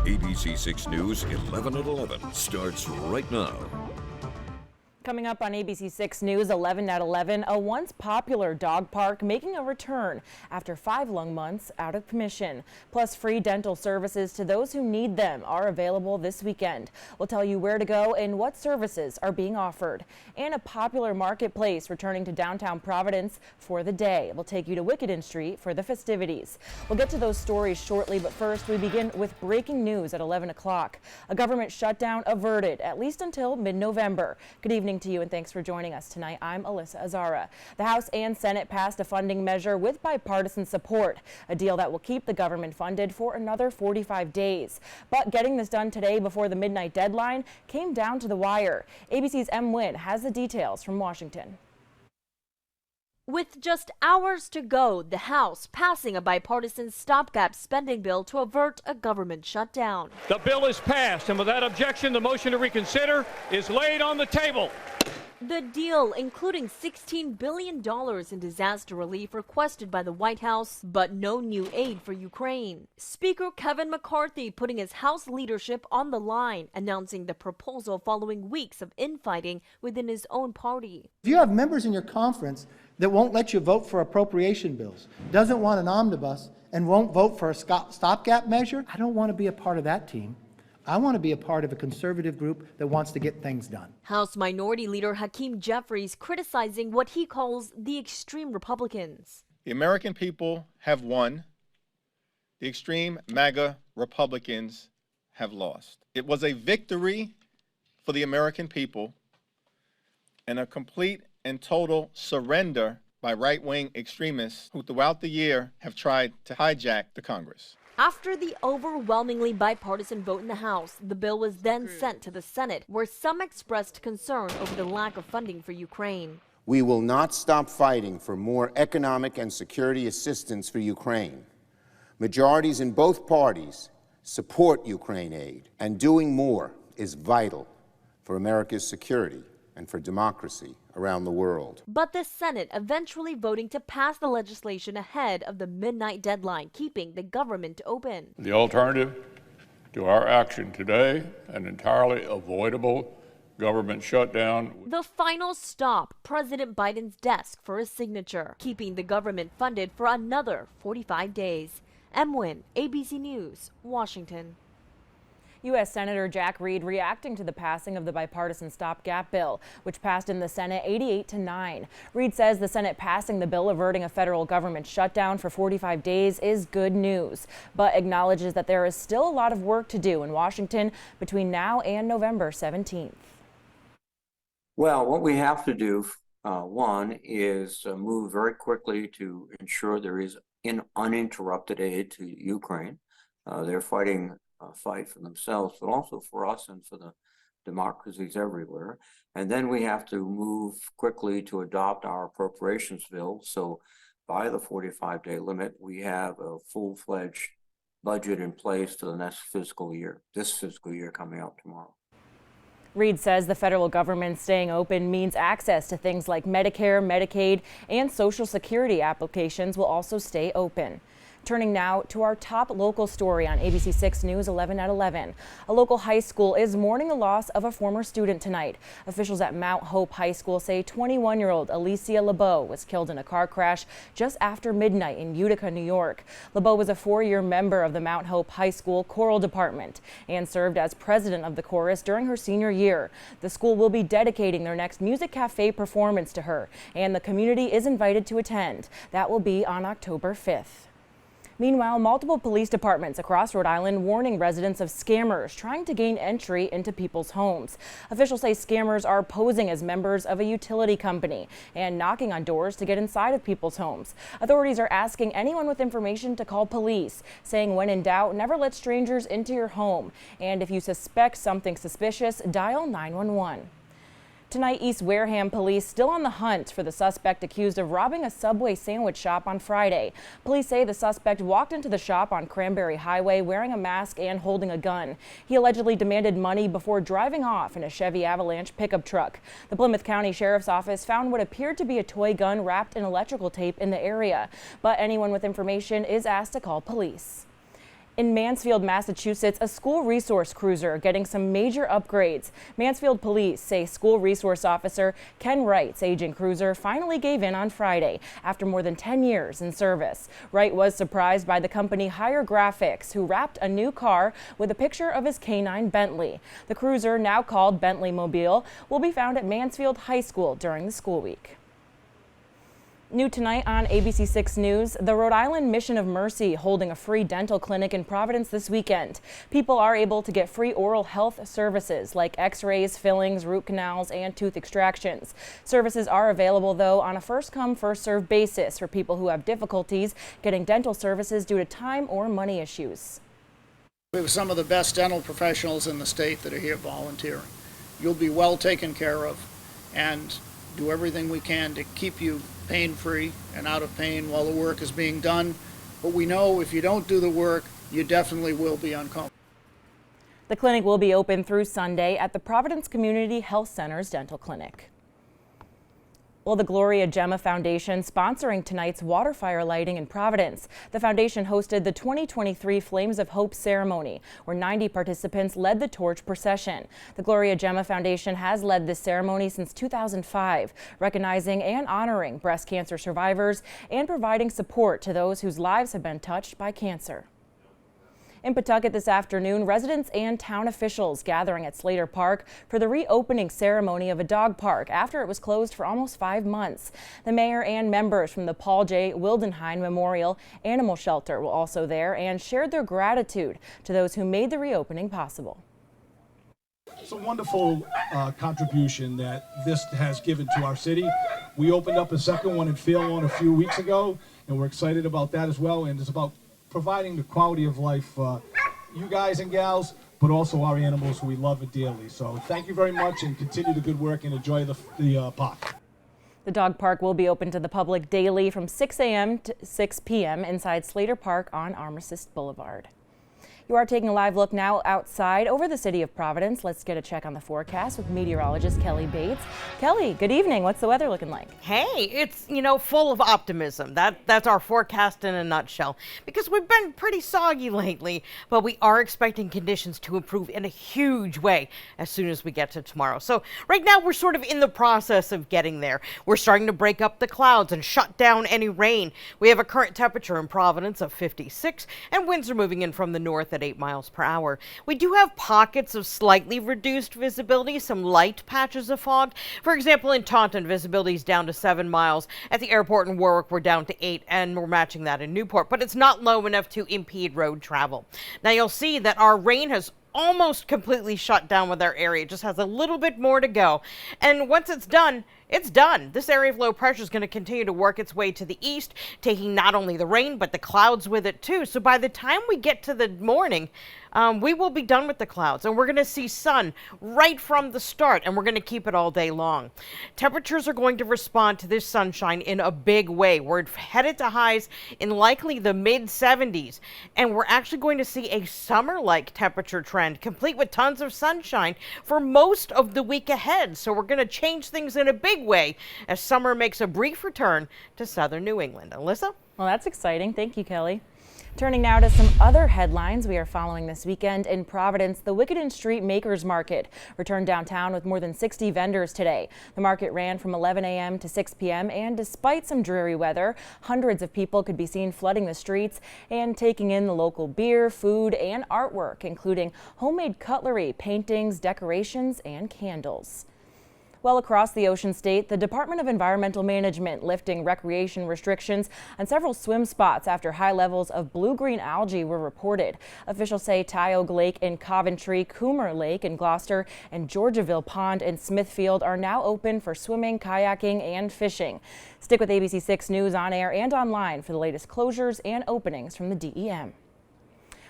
ABC 6 News 11 at 11 starts right now. Coming up on ABC 6 News 11 at 11, a once popular dog park making a return after 5 long months out of commission. Plus, free dental services to those who need them are available this weekend. We'll tell you where to go and what services are being offered. And a popular marketplace returning to downtown Providence for the day. We'll take you to Wickenden Street for the festivities. We'll get to those stories shortly, but first we begin with breaking news at 11 o'clock. A government shutdown averted, at least until mid-November. Good evening to you and thanks for joining us tonight. I'm Alyssa Azara. The House and Senate passed a funding measure with bipartisan support, a deal that will keep the government funded for another 45 days. But getting this done today before the midnight deadline came down to the wire. ABC's M. Wynn has the details from Washington. With just hours to go, the House passing a bipartisan stopgap spending bill to avert a government shutdown. The bill is passed, and without objection, the motion to reconsider is laid on the table. The deal, including $16 billion in disaster relief requested by the White House, but no new aid for Ukraine. Speaker Kevin McCarthy putting his House leadership on the line, announcing the proposal following weeks of infighting within his own party. If you have members in your conference that won't let you vote for appropriation bills, doesn't want an omnibus, and won't vote for a stopgap measure, I don't want to be a part of that team. I want to be a part of a conservative group that wants to get things done. House Minority Leader Hakeem Jeffries criticizing what he calls the extreme Republicans. The American people have won. The extreme MAGA Republicans have lost. It was a victory for the American people and a complete and total surrender by right-wing extremists who throughout the year have tried to hijack the Congress. After the overwhelmingly bipartisan vote in the House, the bill was then sent to the Senate, where some expressed concern over the lack of funding for Ukraine. We will not stop fighting for more economic and security assistance for Ukraine. Majorities in both parties support Ukraine aid, and doing more is vital for America's security and for democracy around the world. But the Senate eventually voting to pass the legislation ahead of the midnight deadline, keeping the government open. The alternative to our action today, an entirely avoidable government shutdown. The final stop, President Biden's desk for a signature, keeping the government funded for another 45 days. M. Wynn, ABC News, Washington. U.S. Senator Jack Reed reacting to the passing of the bipartisan stopgap bill, which passed in the Senate 88-9. Reed says the Senate passing the bill averting a federal government shutdown for 45 days is good news, but acknowledges that there is still a lot of work to do in Washington between now and November 17th. Well, what we have to do, one, is move very quickly to ensure there is uninterrupted aid to Ukraine. They're fighting fight for themselves, but also for us and for the democracies everywhere. And then we have to move quickly to adopt our appropriations bill. So by the 45-day limit, we have a full-fledged budget in place to the next fiscal year, this fiscal year coming up tomorrow. Reed says the federal government staying open means access to things like Medicare, Medicaid, and Social Security applications will also stay open. Turning now to our top local story on ABC 6 News 11 at 11. A local high school is mourning the loss of a former student tonight. Officials at Mount Hope High School say 21-year-old Alicia LeBeau was killed in a car crash just after midnight in Utica, New York. LeBeau was a 4-year member of the Mount Hope High School choral department and served as president of the chorus during her senior year. The school will be dedicating their next Music Cafe performance to her, and the community is invited to attend. That will be on October 5th. Meanwhile, multiple police departments across Rhode Island warning residents of scammers trying to gain entry into people's homes. Officials say scammers are posing as members of a utility company and knocking on doors to get inside of people's homes. Authorities are asking anyone with information to call police, saying when in doubt, never let strangers into your home. And if you suspect something suspicious, dial 911. Tonight, East Wareham police still on the hunt for the suspect accused of robbing a Subway sandwich shop on Friday. Police say the suspect walked into the shop on Cranberry Highway wearing a mask and holding a gun. He allegedly demanded money before driving off in a Chevy Avalanche pickup truck. The Plymouth County Sheriff's Office found what appeared to be a toy gun wrapped in electrical tape in the area, but anyone with information is asked to call police. In Mansfield, Massachusetts, a school resource cruiser getting some major upgrades. Mansfield police say school resource officer Ken Wright's aging cruiser finally gave in on Friday after more than 10 years in service. Wright was surprised by the company Higher Graphics, who wrapped a new car with a picture of his canine Bentley. The cruiser, now called Bentley Mobile, will be found at Mansfield High School during the school week. New tonight on ABC 6 News, the Rhode Island Mission of Mercy holding a free dental clinic in Providence this weekend. People are able to get free oral health services like x-rays, fillings, root canals, and tooth extractions. Services are available, though, on a first-come, first-served basis for people who have difficulties getting dental services due to time or money issues. We have some of the best dental professionals in the state that are here volunteering. You'll be well taken care of and do everything we can to keep you pain-free and out of pain while the work is being done. But we know if you don't do the work, you definitely will be uncomfortable. The clinic will be open through Sunday at the Providence Community Health Center's dental clinic. Well, the Gloria Gemma Foundation sponsoring tonight's water fire lighting in Providence. The foundation hosted the 2023 Flames of Hope ceremony, where 90 participants led the torch procession. The Gloria Gemma Foundation has led this ceremony since 2005, recognizing and honoring breast cancer survivors and providing support to those whose lives have been touched by cancer. In Pawtucket this afternoon, residents and town officials gathering at Slater Park for the reopening ceremony of a dog park after it was closed for almost 5 months. The mayor and members from the Paul J. Wildenhain Memorial Animal Shelter were also there and shared their gratitude to those who made the reopening possible. It's a wonderful contribution that this has given to our city. We opened up a second one in Fairlawn a few weeks ago, and we're excited about that as well. And it's about providing the quality of life for you guys and gals, but also our animals who we love it dearly. So thank you very much and continue the good work and enjoy the park. The dog park will be open to the public daily from 6 a.m. to 6 p.m. inside Slater Park on Armistice Boulevard. You are taking a live look now outside over the city of Providence. Let's get a check on the forecast with meteorologist Kelly Bates. Kelly, good evening. What's the weather looking like? Hey, it's, full of optimism. That's our forecast in a nutshell, because we've been pretty soggy lately, but we are expecting conditions to improve in a huge way as soon as we get to tomorrow. So right now we're sort of in the process of getting there. We're starting to break up the clouds and shut down any rain. We have a current temperature in Providence of 56 and winds are moving in from the north at 8 miles per hour. We do have pockets of slightly reduced visibility, some light patches of fog. For example, in Taunton, visibility is down to 7 miles. At the airport in Warwick, we're down to 8, and we're matching that in Newport, but it's not low enough to impede road travel. Now you'll see that our rain has almost completely shut down with our area. It just has a little bit more to go. And once it's done, it's done. This area of low pressure is going to continue to work its way to the east, taking not only the rain, but the clouds with it too. So by the time we get to the morning, we will be done with the clouds and we're going to see sun right from the start, and we're going to keep it all day long. Temperatures are going to respond to this sunshine in a big way. We're headed to highs in likely the mid 70s, and we're actually going to see a summer-like temperature trend, complete with tons of sunshine for most of the week ahead. So we're going to change things in a big way as summer makes a brief return to southern New England. Alyssa? Well, that's exciting. Thank you, Kelly. Turning now to some other headlines we are following this weekend in Providence. The Wickedon Street Makers Market returned downtown with more than 60 vendors today. The market ran from 11 a.m. to 6 p.m. and despite some dreary weather, hundreds of people could be seen flooding the streets and taking in the local beer, food, and artwork, including homemade cutlery, paintings, decorations, and candles. Well, across the Ocean State, the Department of Environmental Management lifting recreation restrictions on several swim spots after high levels of blue-green algae were reported. Officials say Tioga Lake in Coventry, Coomer Lake in Gloucester, and Georgiaville Pond in Smithfield are now open for swimming, kayaking, and fishing. Stick with ABC 6 News on air and online for the latest closures and openings from the DEM.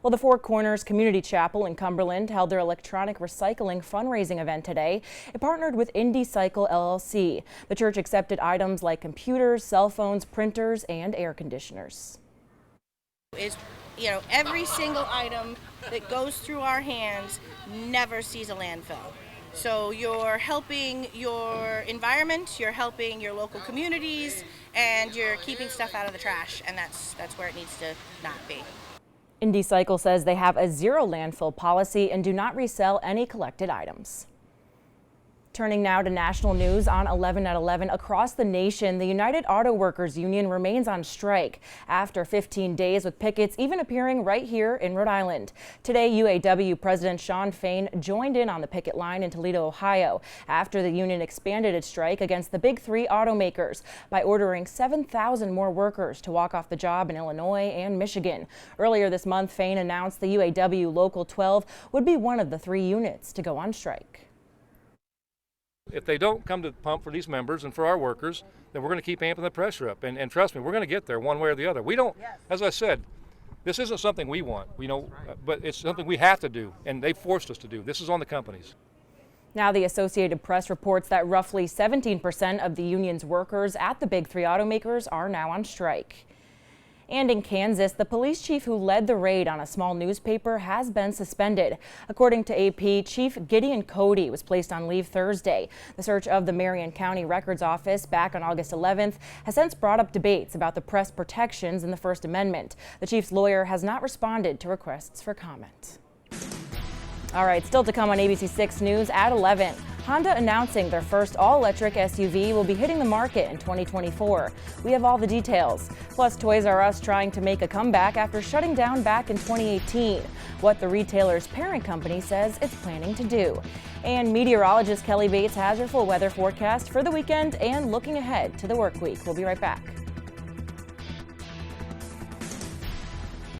Well, the Four Corners Community Chapel in Cumberland held their electronic recycling fundraising event today. It partnered with Indie Cycle LLC. The church accepted items like computers, cell phones, printers, and air conditioners. Every single item that goes through our hands never sees a landfill. So you're helping your environment, you're helping your local communities, and you're keeping stuff out of the trash, and that's where it needs to not be. IndyCycle says they have a zero landfill policy and do not resell any collected items. Turning now to national news on 11 at 11. Across the nation, the United Auto Workers Union remains on strike after 15 days, with pickets even appearing right here in Rhode Island. Today, UAW President Shawn Fain joined in on the picket line in Toledo, Ohio, after the union expanded its strike against the big three automakers by ordering 7,000 more workers to walk off the job in Illinois and Michigan. Earlier this month, Fain announced the UAW Local 12 would be one of the three units to go on strike. If they don't come to the pump for these members and for our workers, then we're going to keep amping the pressure up. And trust me, we're going to get there one way or the other. We don't, as I said, this isn't something we want, but it's something we have to do, and they forced us to do. This is on the companies. Now, the Associated Press reports that roughly 17% of the union's workers at the big three automakers are now on strike. And in Kansas, the police chief who led the raid on a small newspaper has been suspended. According to AP, Chief Gideon Cody was placed on leave Thursday. The search of the Marion County Records Office back on August 11th has since brought up debates about the press protections in the First Amendment. The chief's lawyer has not responded to requests for comment. All right, still to come on ABC 6 News at 11. Honda announcing their first all-electric SUV will be hitting the market in 2024. We have all the details. Plus, Toys R Us trying to make a comeback after shutting down back in 2018. What the retailer's parent company says it's planning to do. And meteorologist Kelly Bates has your full weather forecast for the weekend and looking ahead to the work week. We'll be right back.